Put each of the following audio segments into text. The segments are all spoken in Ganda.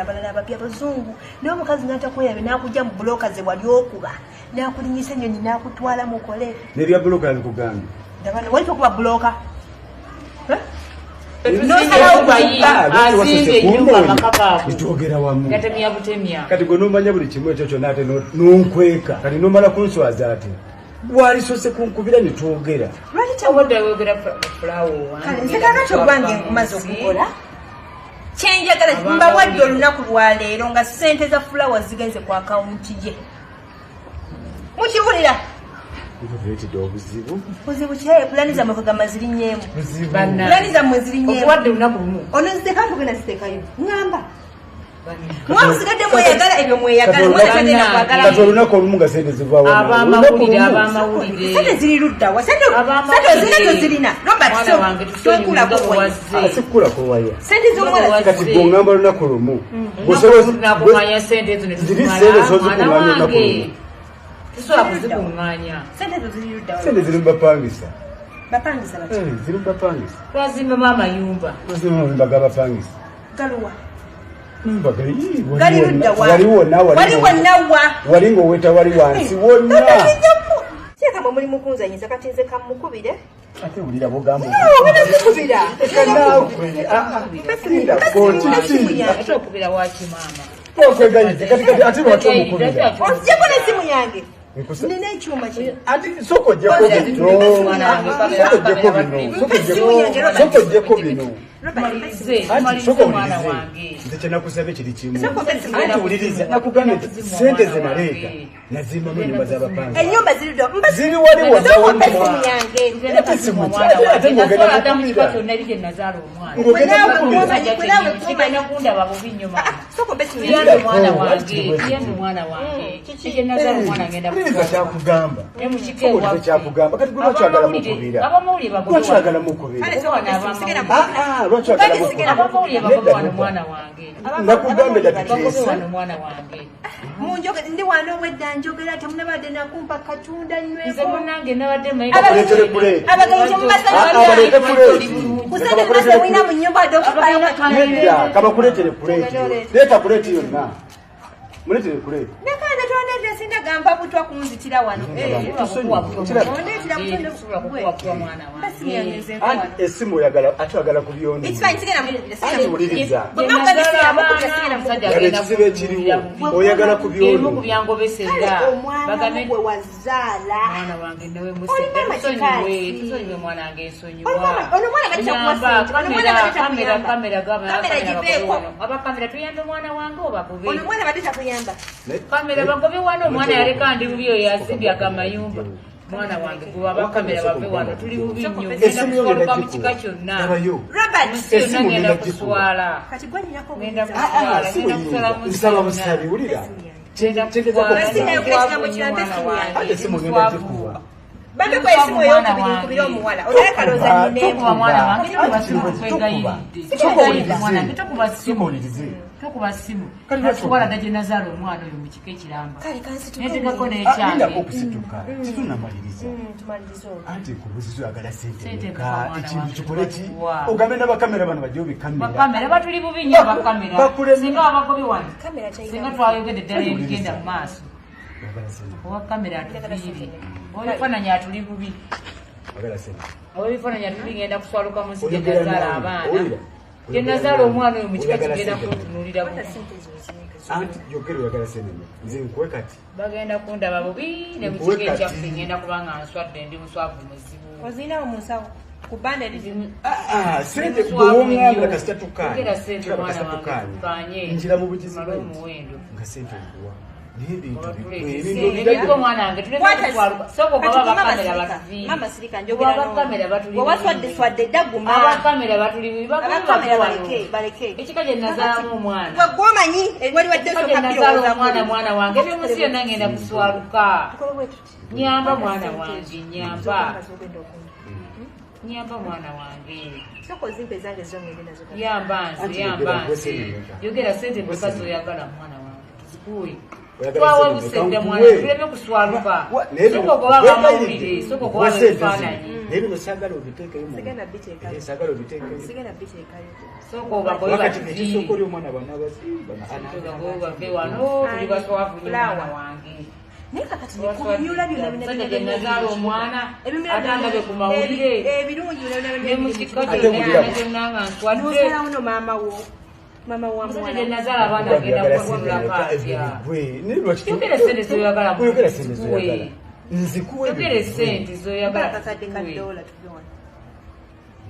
abalala abapya bazungu naye omukazi n'atakwerabe n'akujja mu buloka ze wali okuba n'akulinyisa ennyonyi n'akutwala mukole nebya buloka bikugambye ndabana wali tokuba buloka nitwogera wamu kati gwe nomanya buli kimu ekyo kyonna ate nonkweka kati nomala kunswaza ate bwalisose kunkubira nitwogera nze kakati ogwange nkumaze okukola kyenjagala mbawadde olunaku lwaleero nga sente za fulawa zigenze ku akawunti ye mukiwulira nkuleetedde obuzibu buzibu kiraye pulani zammwe kagamba zirinyeemu pulani zammwe zirinyeemu onoziteka tugenda zitekayo ŋŋamba mwamusigadde mweyagala ebyo mweyagala mwatagenda kwagala kati olunaku olumu nga sente zivaawo sente ziri luddawa sente zirina tozirina sikkulako waya sente z'omuwala kati gweŋŋamba olunaku lumu ziri sente zozikuŋŋanya olunaku lumu sente ziri mubapangisa ziri mubapangisa twazimbamu amayumba gabapangisa galuwa wali ng'oweta wali wansi wonna kyekamwe muli mukunzanyisa kati nze kamukubire ate wulira bogamba okubira wakimama okwegayize kati ate lwaki omukubira ojjeko n'essimu yange nina ekyuma kino sokojjeko bino nze kyenakusabe kiri kimu anti wuliriza nakugambye nti sente ze naleeta nazimbamu ennyumba z'abapanga ennyumba ziri waliwo kyakugamba kati gwe lwakyagala mukubira lwakyagala mukubira nakugambe datukesa ndi wano obwedda njogera temunabadde nakumpa katunda nywekusenemaze mwina mu nyumba kabakuleetere kuleeti leeta kuleeti yonna muleetere kuleeti nekanda tondetera sindagamba butwa kunzitira wano essimu ate oyagala kubyonwuliriza ekizibu ekiriwo oyagala kubyonomwe wazaala omwana badde takuyamba kamera bagobe wano omwana yaleka ndi bubi oyo yazimbyaga amayumba mwana wange gwe abakamera bave wano tuli bubi nnyo genda kuswaluka mu kika kyonna yonna ngenda kuswala ngenda kuswala nsaba busabi wulira bado kwa esimu eyokubiri omuwala olala kalooza nyineemu mwana wange tokuba simu katuwala dajje nazaala omwana oyo mu kika ekiramba netegako n'ekyandako okusituka situnamaliriza anti kubuzizo yagala sente ekintu kikole ki ogambe n'abakamera bano bajje obikamera batuli bubi nnyo abakamera singa wabagobi wano singa twayogedde ddala ebigenda mu maaso owa kamera atuviire obifaananyi atuli bubi obifaananyi atuli ngenda kuswaluka mu nsi gyenazaala abaana gyenazaala omwana oyo mu kika kigenda kutunuulira bagenda kundaba bubi ne mu kika ekyaffe ngenda kubanga nswadde ndi muswavu muzibu ozinawo munsawo kubanda sente gwewongambula kasita tukanye njira mu bugizi omuwendo nga sente nkuwa wawaswadde ddagumabakamera ekika gye nazaalamu omwana gwomanyi waliwaddenazaala mwana wange ebyomusi yonna ngenda kuswaluka nyamba mwana wange nyamba mwana wange yamba nze yogera sente bwekazi oyagala mwana wange tuzikuwe Twawa busende mwana tuleme kuswaluka. Soko kwa bamawulire, soko kwa ebifaananyi. Lero nosagala obiteeke yo. Sigenda biteeka. Sagala obiteeke. Sigenda biteeka yo. Soko bakoye bakati soko lyo mwana bana basi. Bave wano tuli baswafu mwana wange. Nika kati nikuyula byonna binabinabina Nazala omwana atangabe ku mawulire. Ebirungi Ne musikate n'anga ntwadde. Nosala uno mama wo. Mama wa mwana Nazala bana agenda kukola kaatya. Ne lwaki tukere sente zoyagala kuyogera sente zoyagala. Nzikuwe tukere sente zoyagala kakade ka dola tubiona.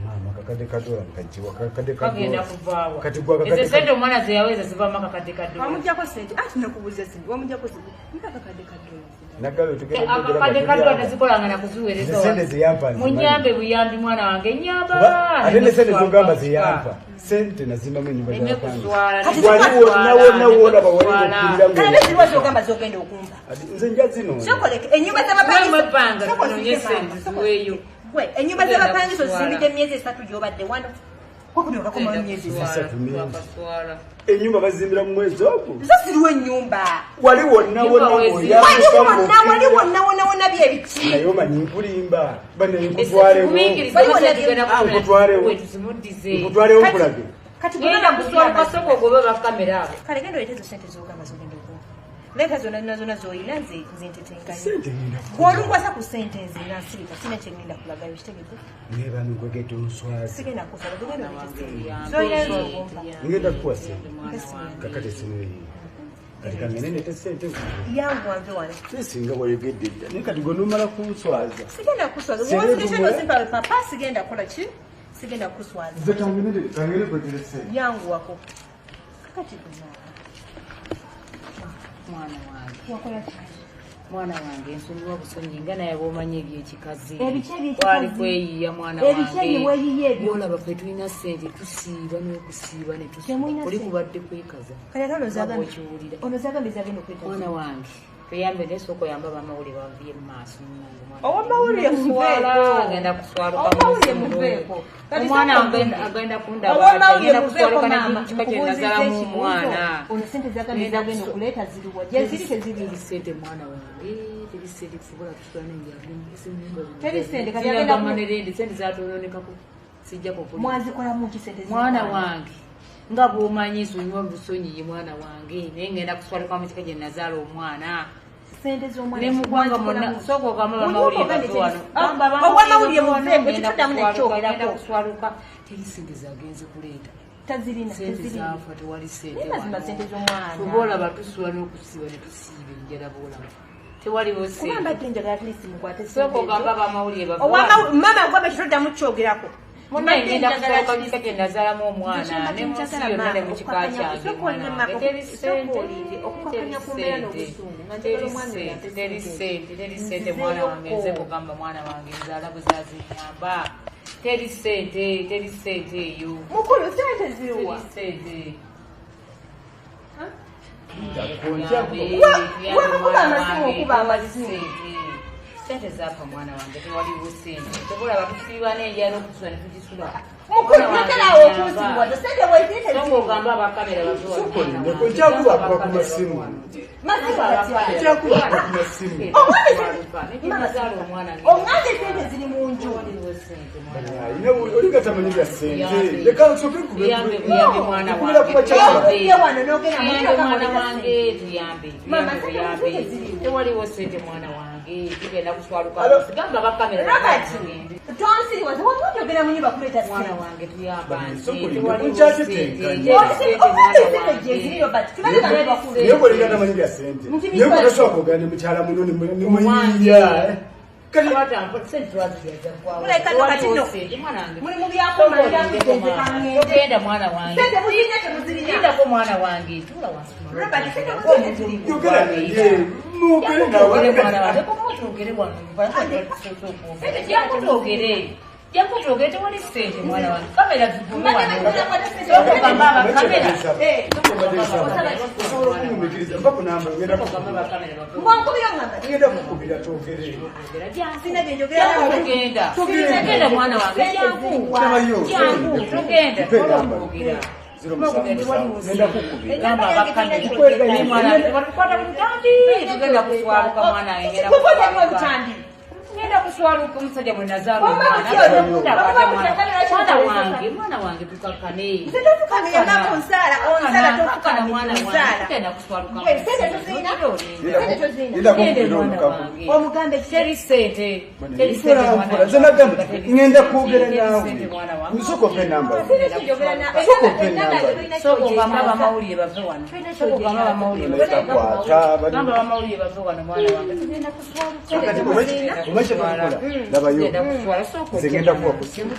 Mama kakade ka dola nkajiwa kakade ka dola. Kagenda kuvaawa. Kati gwa kakade. Ese sente omwana zeyaweza ziva maka kakade ka dola. Wamujjako sente ati nakubuza sente wamujjako sente. Nika kakade ka dola. Nagalo tukere akakade ka dola tezikolanga nakuziweereza. Sente ziyampa. Munyambe buyambi mwana wange nyamba. Ate ne sente zogamba ziyampa. Sente nazima mu nyumba ya kwanza. Waliwo olaba okukirira ngo. Kale bezirwa zogamba zogenda okumva. Nze nja zino. Sokoleke enyumba z'abapangiso. Sokoleke sente ziweeyo. We enyumba z'abapangiso zimbidde emyezi 3 gyobadde wano. Kwakunoka ko myezi 3. Enyumba bazimbira mu mwezi ogwo. Zo ziriwo ennyumba. Waliwo nawo wona byebiki. Nayo manyi nkulimba. Bane nkutwalewo. Nkutwalewo kulage. Kati genda kuswala soko gobe ba kamera abo. Kale gendo yetezo sente zogamba zogenda okumva. Leka zona zoyina zintetenga. Sente nda. Gwolungwasa ku sente nzina sirika sina kyengenda kulaga bitegeko. Neba nugogeto nswazi. Sigenda kusala tugenda ngenda kuwa sente. Kakate sino katika menene tesente yangu wanze wale singa wayegedde nika tigonumala kunswaza sigenda kuswaza wonse kino simpa papa sigenda kola ki sigenda kuswazazetangene ko direse yangu wako kakati kuna mwana wange nsonyiwa busonyi nga naye bw'omanyi ebyekikazi wali kweyiya mwana wange olaba ffe tulina ssente tusiiba n'okusiiba ne tusiiba oli kubadde kwekaza mwana wange tuyambe nesoko yamba bamawulire banvye mu maaso agenda kuswaluka omwana agenda kundabagenda kuswaluka nekika kye Nazala mu mwana sente mwana wange teri sente kusobola kusula nenjaamanerende sente zatononekako sijjako mwana wange nga bw'omanyi nsonyiwa busonyiyi mwana wange naye ngenda kuswaluka mu kika kye Nazala omwana ne mugwanga monna soko kama bamawulire bave wano ngenda kuswaluka teri sente zagenze kuleeta sente zafa tewali sente tubola batusula n'okusiiba ne tusiiba enjala boolaba tewaliwo sente soko gamba bamawulire bave mama gwabe tutoddamu kyogerako ngenda kuswaluka kika kye Nazalamu omwana ne munsi yonna ne mu kika kyange mwana wange teri sente mwana wange nze kugamba mwana wange nzaala bwe zazinyamba teri sente eyo mukulu sente ziruwa sente zafa mwana wange tewaliwo sente tobola batusiiba n'enjala n'okutusula ne tugisula ogamba abakamera omwana sente ziri mu nju oligatamanyira sente leka tuyambe mwana wange tuyambe tewaliwo sente mwana wange tugenda kuswaluka sigamba abakamera mwana wange tuyamba oligatamanyira sente naye mutasobola kugenda mukyala muno nimuyiya togenda mwana wange indako mwana wange jakutogere tewali sente mwana wange kamera zigulwagamba abakamera togenda mwana wange jangu togenda Nenda kukubira. Gamba bakane ni mwana walikwata mutandi tugenda kuswaluka mwana ngenda ngenda kuswaluka umusajja mwe Nazala mwana wange tukakane mwana tugenda kuswaluka omugambe teri sente ngenda kwogera nawe nsoko pe namba soko gamba bamawulire bave wano soko gamba bamawulire bave wano mwana wange tugenda kuswaluka Umesha tukula. Labayo. Zingenda kuwa kusimu.